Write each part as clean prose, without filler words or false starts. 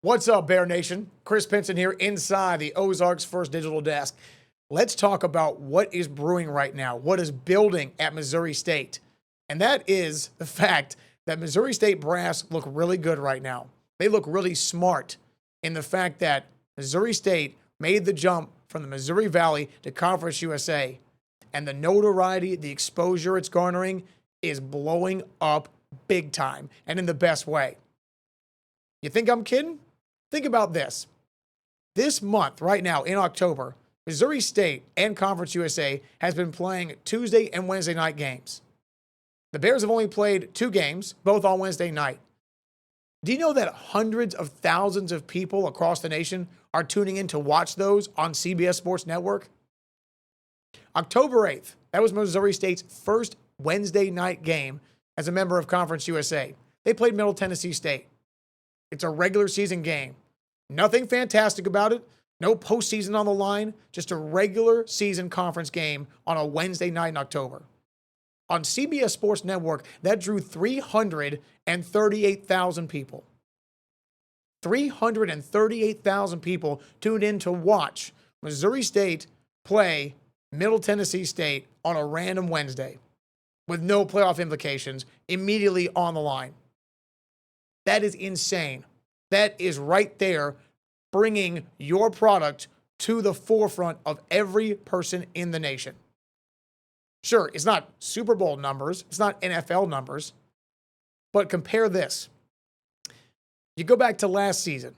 What's up, Bear Nation? Chris Pinson here inside the Ozarks First Digital Desk. Let's talk about what is brewing right now, what is building at Missouri State. And that is the fact that Missouri State brass look really good right now. They look really smart in the fact that Missouri State made the jump from the Missouri Valley to Conference USA. And the notoriety, the exposure it's garnering is blowing up big time and in the best way. You think I'm kidding? Think about this. This month, right now, in October, Missouri State and Conference USA has been playing Tuesday and Wednesday night games. The Bears have only played 2 games, both on Wednesday night. Do you know that hundreds of thousands of people across the nation are tuning in to watch those on CBS Sports Network? October 8th, that was Missouri State's first Wednesday night game as a member of Conference USA. They played Middle Tennessee State. It's a regular season game. Nothing fantastic about it. No postseason on the line. Just a regular season conference game on a Wednesday night in October. On CBS Sports Network, that drew 338,000 people. 338,000 people tuned in to watch Missouri State play Middle Tennessee State on a random Wednesday with no playoff implications immediately on the line. That is insane. That is right there bringing your product to the forefront of every person in the nation. Sure, it's not Super Bowl numbers. It's not NFL numbers. But compare this. You go back to last season.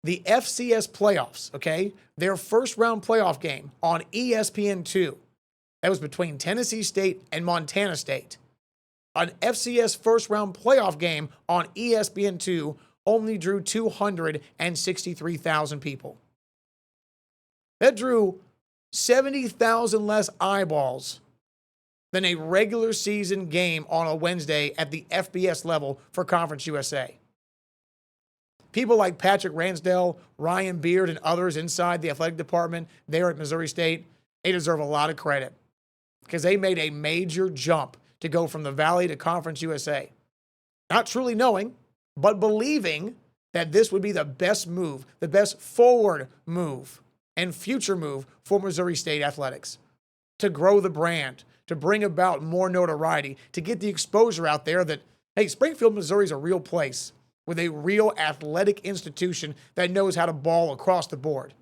The FCS playoffs, okay? Their first round playoff game on ESPN2. That was between Tennessee State and Montana State. An FCS first-round playoff game on ESPN2 only drew 263,000 people. That drew 70,000 less eyeballs than a regular season game on a Wednesday at the FBS level for Conference USA. People like Patrick Ransdell, Ryan Beard, and others inside the athletic department there at Missouri State, they deserve a lot of credit because they made a major jump to go from the Valley to Conference USA. Not truly knowing, but believing that this would be the best move, the best forward move and future move for Missouri State athletics. To grow the brand, to bring about more notoriety, to get the exposure out there that, hey, Springfield, Missouri is a real place with a real athletic institution that knows how to ball across the board.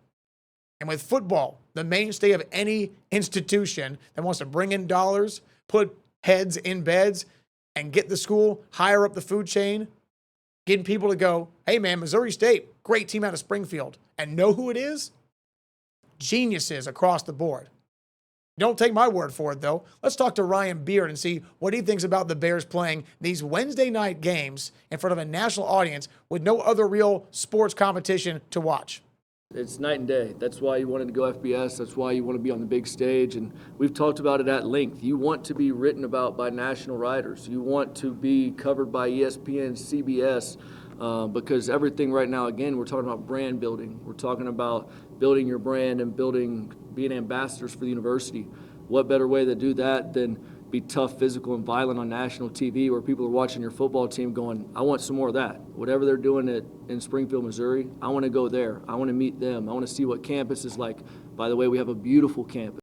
And with football, the mainstay of any institution that wants to bring in dollars, put heads in beds, and get the school higher up the food chain, getting people to go, hey man, Missouri State, great team out of Springfield. And know who it is? Geniuses across the board. Don't take my word for it though. Let's talk to Ryan Beard and see what he thinks about the Bears playing these Wednesday night games in front of a national audience with no other real sports competition to watch. It's night and day. That's why you wanted to go FBS. That's why you want to be on the big stage. And we've talked about it at length. You want to be written about by national writers. You want to be covered by ESPN, CBS, because everything right now, again, we're talking about brand building. We're talking about building your brand and being ambassadors for the university. What better way to do that than be tough, physical, and violent on national TV where people are watching your football team going, I want some more of that. Whatever they're doing in Springfield, Missouri, I want to go there. I want to meet them. I want to see what campus is like. By the way, we have a beautiful campus.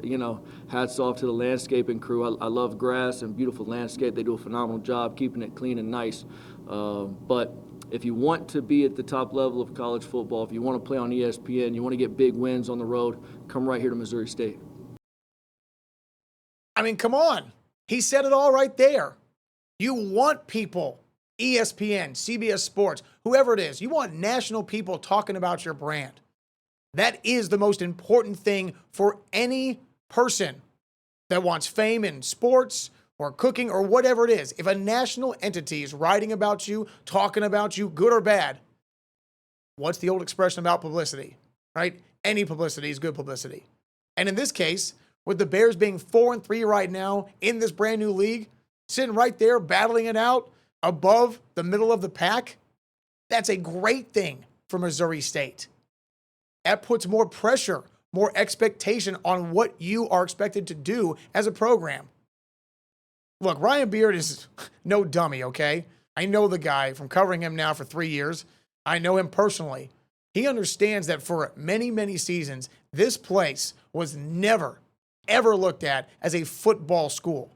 You know, hats off to the landscaping crew. I love grass and beautiful landscape. They do a phenomenal job keeping it clean and nice. But if you want to be at the top level of college football, if you want to play on ESPN, you want to get big wins on the road, come right here to Missouri State. I mean, come on. He said it all right there. You want people, ESPN, CBS Sports, whoever it is, you want national people talking about your brand. That is the most important thing for any person that wants fame in sports or cooking or whatever it is. If a national entity is writing about you, talking about you, good or bad, what's the old expression about publicity, right? Any publicity is good publicity. And in this case, with the Bears being 4-3 right now in this brand new league, sitting right there battling it out above the middle of the pack, that's a great thing for Missouri State. That puts more pressure, more expectation on what you are expected to do as a program. Look, Ryan Beard is no dummy, okay? I know the guy from covering him now for 3 years. I know him personally. He understands that for many, many seasons, this place was never, ever looked at as a football school.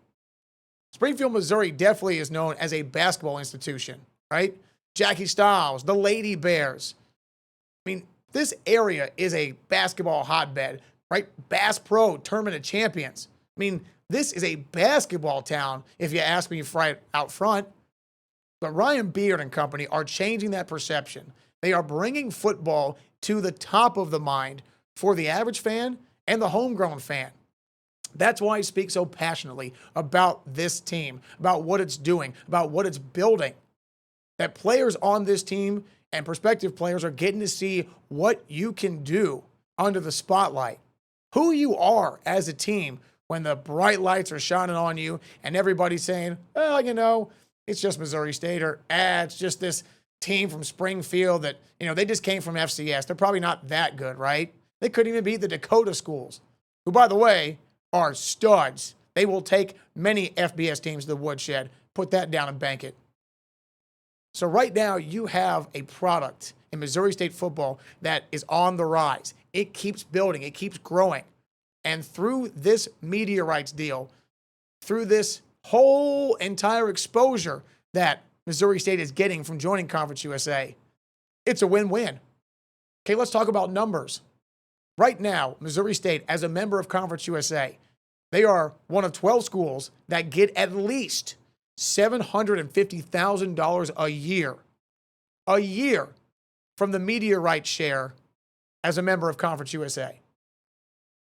Springfield, Missouri definitely is known as a basketball institution, right? Jackie Stiles, the Lady Bears. I mean, this area is a basketball hotbed, right? Bass Pro Tournament of Champions. I mean, this is a basketball town, if you ask me right out front. But Ryan Beard and company are changing that perception. They are bringing football to the top of the mind for the average fan and the homegrown fan. That's why I speak so passionately about this team, about what it's doing, about what it's building. That players on this team and prospective players are getting to see what you can do under the spotlight, who you are as a team when the bright lights are shining on you and everybody's saying, well, you know, it's just Missouri State, or it's just this team from Springfield that, you know, they just came from FCS. They're probably not that good, right? They couldn't even beat the Dakota schools, who, by the way, are studs. They will take many FBS teams to the woodshed. Put that down and bank it. So right now you have a product in Missouri State football that is on the rise. It keeps building. It keeps growing. And through this media rights deal, through this whole entire exposure that Missouri State is getting from joining Conference USA, it's a win-win. Okay, let's talk about numbers. Right now, Missouri State, as a member of Conference USA, they are one of 12 schools that get at least $750,000 a year from the media rights share as a member of Conference USA.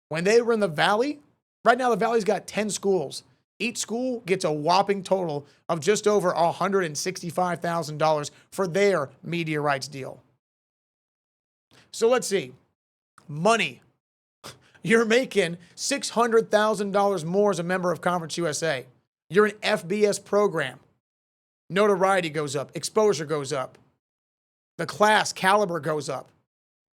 When they were in the Valley, right now the Valley's got 10 schools. Each school gets a whopping total of just over $165,000 for their media rights deal. So let's see. Money. You're making $600,000 more as a member of Conference USA. You're an FBS program. Notoriety goes up. Exposure goes up. The class caliber goes up.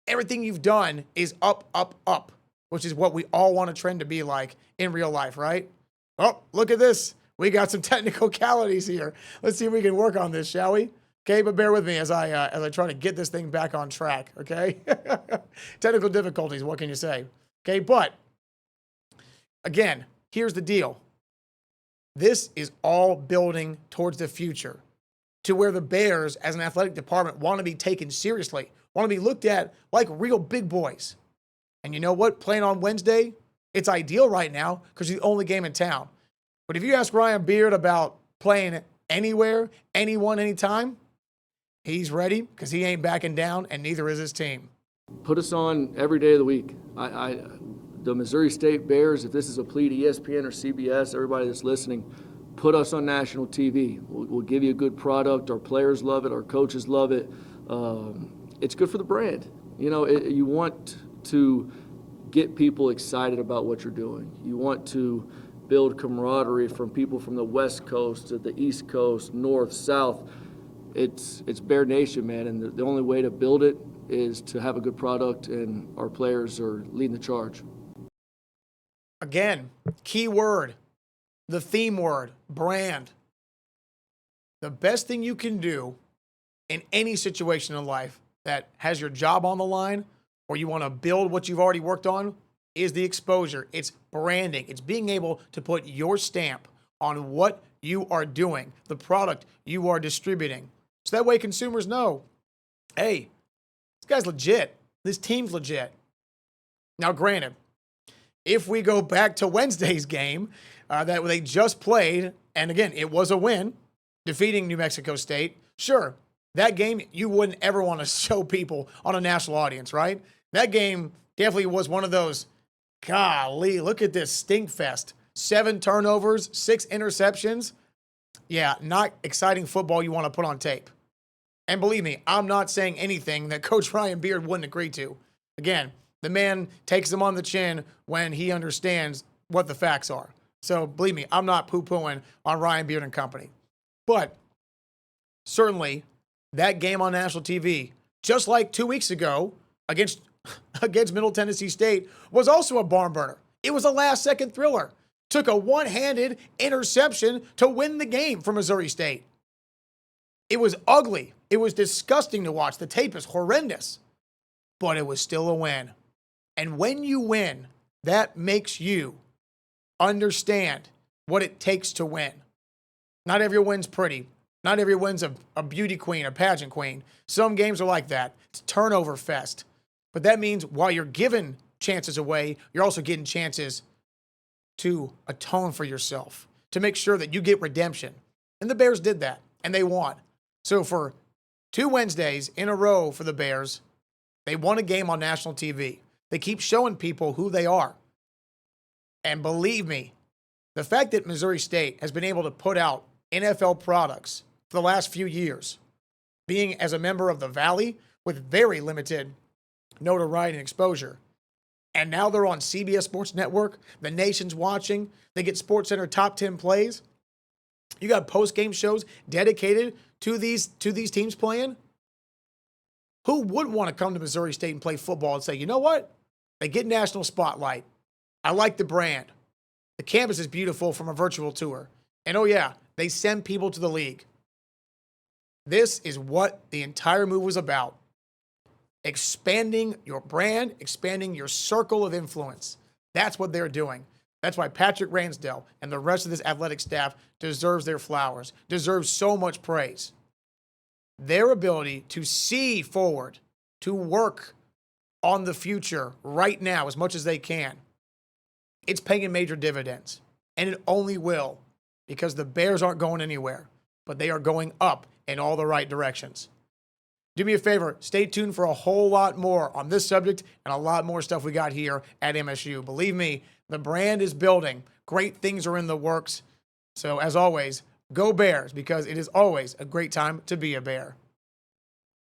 Everything you've done is up, up, up, which is what we all want a trend to be like in real life, right? Oh, look at this. We got some technicalities here. Let's see if we can work on this, shall we? Okay, but bear with me as I try to get this thing back on track, okay? Technical difficulties, what can you say? Okay, but again, here's the deal. This is all building towards the future, to where the Bears, as an athletic department, want to be taken seriously, want to be looked at like real big boys. And you know what? Playing on Wednesday, it's ideal right now because it's the only game in town. But if you ask Ryan Beard about playing anywhere, anyone, anytime, he's ready because he ain't backing down, and neither is his team. Put us on every day of the week. The Missouri State Bears, if this is a plea to ESPN or CBS, everybody that's listening, put us on national TV. We'll give you a good product. Our players love it. Our coaches love it. It's good for the brand. You know, you want to get people excited about what you're doing. You want to build camaraderie from people from the West Coast to the East Coast, North, South. It's Bear Nation, man, and the only way to build it is to have a good product, and our players are leading the charge. Again, key word, the theme word, brand. The best thing you can do in any situation in life that has your job on the line or you want to build what you've already worked on is the exposure. It's branding. It's being able to put your stamp on what you are doing, the product you are distributing. So that way consumers know, hey, this guy's legit. This team's legit. Now, granted, if we go back to Wednesday's game that they just played, and again, it was a win, defeating New Mexico State, sure, that game you wouldn't ever want to show people on a national audience, right? That game definitely was one of those, golly, look at this stink fest. 7 turnovers, 6 interceptions. Yeah, not exciting football you want to put on tape. And believe me, I'm not saying anything that Coach Ryan Beard wouldn't agree to. Again, the man takes them on the chin when he understands what the facts are. So believe me, I'm not poo-pooing on Ryan Beard and company. But certainly that game on national TV, just like 2 weeks ago against Middle Tennessee State, was also a barn burner. It was a last-second thriller. Took a one-handed interception to win the game for Missouri State. It was ugly. It was disgusting to watch. The tape is horrendous, but it was still a win. And when you win, that makes you understand what it takes to win. Not every win's pretty. Not every win's a beauty queen, a pageant queen. Some games are like that. It's a turnover fest. But that means while you're giving chances away, you're also getting chances to atone for yourself, to make sure that you get redemption. And the Bears did that, and they won. So for 2 Wednesdays in a row for the Bears, they won a game on national TV. They keep showing people who they are. And believe me, the fact that Missouri State has been able to put out NFL products for the last few years, being as a member of the Valley with very limited notoriety and exposure, and now they're on CBS Sports Network, the nation's watching, they get SportsCenter top 10 plays. You got post-game shows dedicated to these teams playing. Who wouldn't want to come to Missouri State and play football and say, you know what? They get national spotlight. I like the brand. The campus is beautiful from a virtual tour. And oh yeah, they send people to the league. This is what the entire move was about. Expanding your brand, expanding your circle of influence. That's what they're doing. That's why Patrick Ransdell and the rest of this athletic staff deserves their flowers, deserves so much praise. Their ability to see forward, to work on the future right now as much as they can, it's paying major dividends. And it only will, because the Bears aren't going anywhere, but they are going up in all the right directions. Do me a favor, stay tuned for a whole lot more on this subject and a lot more stuff we got here at MSU. Believe me, the brand is building. Great things are in the works. So as always, go Bears, because it is always a great time to be a Bear.